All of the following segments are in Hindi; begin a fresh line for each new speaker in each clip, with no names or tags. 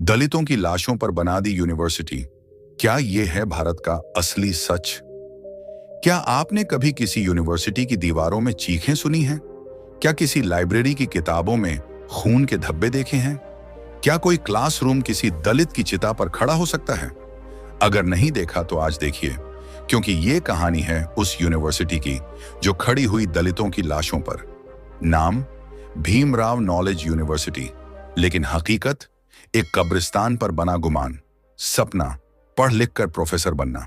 दलितों की लाशों पर बना दी यूनिवर्सिटी। क्या ये है भारत का असली सच? क्या आपने कभी किसी यूनिवर्सिटी की दीवारों में चीखें सुनी हैं? क्या किसी लाइब्रेरी की किताबों में खून के धब्बे देखे हैं? क्या कोई क्लासरूम किसी दलित की चिता पर खड़ा हो सकता है? अगर नहीं देखा तो आज देखिए, क्योंकि ये कहानी है उस यूनिवर्सिटी की जो खड़ी हुई दलितों की लाशों पर। नाम भीमराव नॉलेज यूनिवर्सिटी, लेकिन हकीकत एक कब्रिस्तान पर बना गुमान, सपना पढ़ लिख कर प्रोफेसर बनना।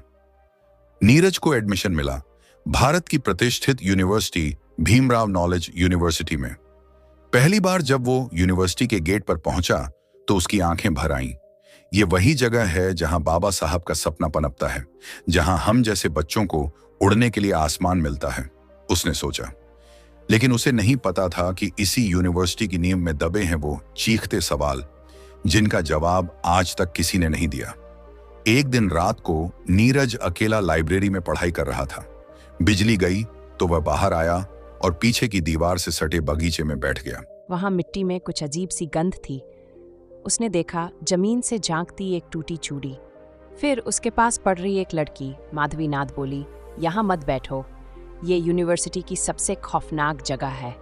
नीरज को एडमिशन मिला भारत की प्रतिष्ठित यूनिवर्सिटी भीमराव नॉलेज यूनिवर्सिटी में। पहली बार जब वो यूनिवर्सिटी के गेट पर पहुंचा तो उसकी आंखें भर आईं। ये वही जगह है जहां बाबा साहब का सपना पनपता है, जहां हम जैसे बच्चों को उड़ने के लिए आसमान मिलता है, उसने सोचा। लेकिन उसे नहीं पता था कि इसी यूनिवर्सिटी की नींव में दबे हैं वो चीखते सवाल जिनका जवाब आज तक किसी ने नहीं दिया। एक दिन रात को नीरज अकेला लाइब्रेरी में पढ़ाई कर रहा था। बिजली गई तो वह बाहर आया और पीछे की दीवार से सटे बगीचे में बैठ गया।
वहां मिट्टी में कुछ अजीब सी गंध थी। उसने देखा जमीन से झांकती एक टूटी चूड़ी। फिर उसके पास पड़ रही एक लड़की माधवी नाथ बोली, यहाँ मत बैठो, ये यूनिवर्सिटी की सबसे खौफनाक जगह है।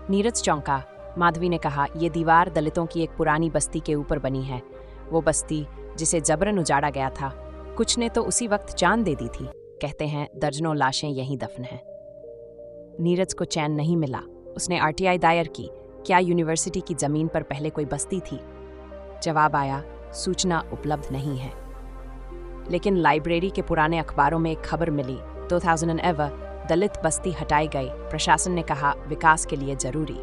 नीरज चौंका। माधवी ने कहा, ये दीवार दलितों की एक पुरानी बस्ती के ऊपर बनी है, वो बस्ती जिसे जबरन उजाड़ा गया था। कुछ ने तो उसी वक्त जान दे दी थी। कहते हैं दर्जनों लाशें यहीं दफन हैं। नीरज को चैन नहीं मिला। उसने आरटीआई दायर की, क्या यूनिवर्सिटी की जमीन पर पहले कोई बस्ती थी? जवाब आया, सूचना उपलब्ध नहीं है। लेकिन लाइब्रेरी के पुराने अखबारों में एक खबर मिली, 2011 दलित बस्ती हटाई गई, प्रशासन ने कहा विकास के लिए जरूरी।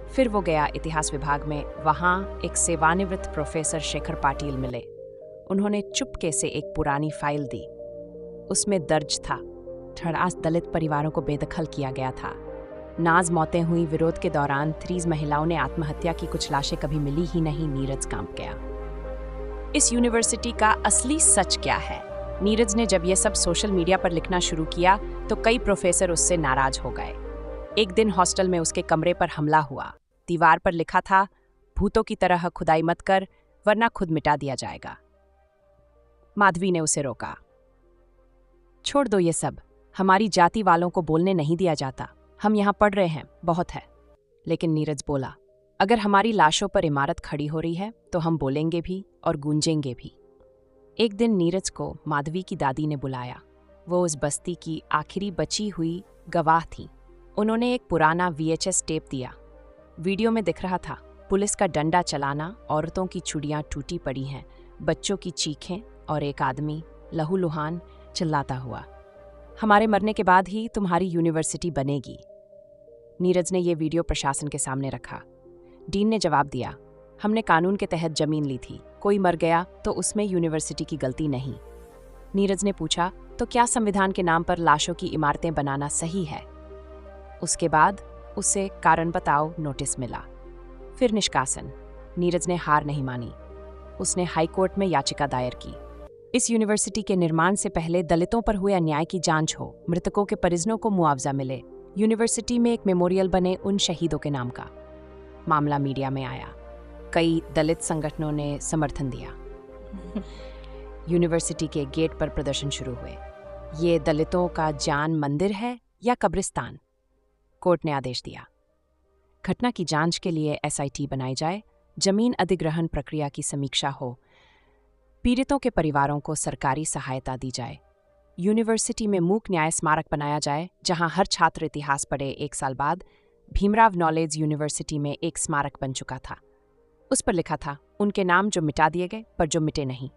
फिर वो गया इतिहास विभाग में। वहां एक सेवानिवृत्त प्रोफेसर शेखर पाटिल मिले। उन्होंने चुपके से एक पुरानी फाइल दी। उसमें दर्ज था, 18 दलित परिवारों को बेदखल किया गया था। नाज मौतें हुई। विरोध के दौरान 30 महिलाओं ने आत्महत्या की। कुछ लाशें कभी मिली ही नहीं। नीरज कांप गया। इस यूनिवर्सिटी का असली सच क्या है? नीरज ने जब ये सब सोशल मीडिया पर लिखना शुरू किया तो कई प्रोफेसर उससे नाराज हो गए। एक दिन हॉस्टल में उसके कमरे पर हमला हुआ। दीवार पर लिखा था, भूतों की तरह खुदाई मत कर वरना खुद मिटा दिया जाएगा। माधवी ने उसे रोका। छोड़ दो ये सब, हमारी जाति वालों को बोलने नहीं दिया जाता, हम यहाँ पढ़ रहे हैं, बहुत है। लेकिन नीरज बोला, अगर हमारी लाशों पर इमारत खड़ी हो रही है तो हम बोलेंगे भी और गूंजेंगे भी। एक दिन नीरज को माधवी की दादी ने बुलाया। वो उस बस्ती की आखिरी बची हुई गवाह थी। उन्होंने एक पुराना VHS टेप दिया। वीडियो में दिख रहा था पुलिस का डंडा चलाना, औरतों की चूड़ियां टूटी पड़ी हैं, बच्चों की चीखें और एक आदमी लहूलुहान चिल्लाता हुआ, हमारे मरने के बाद ही तुम्हारी यूनिवर्सिटी बनेगी। नीरज ने यह वीडियो प्रशासन के सामने रखा। डीन ने जवाब दिया, हमने कानून के तहत जमीन ली थी, कोई मर गया तो उसमें यूनिवर्सिटी की गलती नहीं। नीरज ने पूछा, तो क्या संविधान के नाम पर लाशों की इमारतें बनाना सही है? उसके बाद उसे कारण बताओ नोटिस मिला। फिर निष्कासन। नीरज ने हार नहीं मानी। उसने हाईकोर्ट में याचिका दायर की। इस यूनिवर्सिटी के निर्माण से पहले दलितों पर हुए अन्याय की जांच हो, मृतकों के परिजनों को मुआवजा मिले, यूनिवर्सिटी में एक मेमोरियल बने उन शहीदों के नाम का। मामला मीडिया में आया। कई दलित संगठनों ने समर्थन दिया। यूनिवर्सिटी के गेट पर प्रदर्शन शुरू हुए। ये दलितों का जान मंदिर है या कब्रिस्तान? कोर्ट ने आदेश दिया, घटना की जांच के लिए SIT बनाई जाए, जमीन अधिग्रहण प्रक्रिया की समीक्षा हो, पीड़ितों के परिवारों को सरकारी सहायता दी जाए, यूनिवर्सिटी में मूक न्याय स्मारक बनाया जाए जहां हर छात्र इतिहास पढ़े। 1 साल बाद भीमराव नॉलेज यूनिवर्सिटी में एक स्मारक बन चुका था। उस पर लिखा था, उनके नाम जो मिटा दिए गए पर जो मिटे नहीं।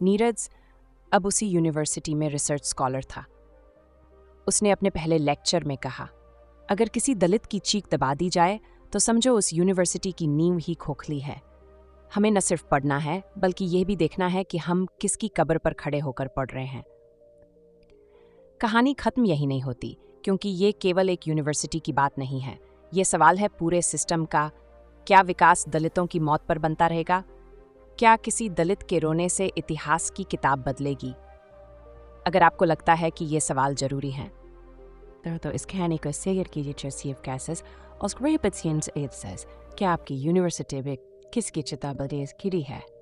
नीरज अब उसी यूनिवर्सिटी में रिसर्च स्कॉलर था। उसने अपने पहले लेक्चर में कहा, अगर किसी दलित की चीख दबा दी जाए तो समझो उस यूनिवर्सिटी की नींव ही खोखली है। हमें न सिर्फ पढ़ना है बल्कि यह भी देखना है कि हम किसकी कब्र पर खड़े होकर पढ़ रहे हैं। कहानी खत्म यही नहीं होती, क्योंकि ये केवल एक यूनिवर्सिटी की बात नहीं है। ये सवाल है पूरे सिस्टम का। क्या विकास दलितों की मौत पर बनता रहेगा? क्या किसी दलित के रोने से इतिहास की किताब बदलेगी? अगर आपको लगता है कि ये सवाल जरूरी हैं, तो इस कहानी को शेयर कीजिए CF Cases और क्या आपकी यूनिवर्सिटी में किसकी चिता बरेज गिरी है?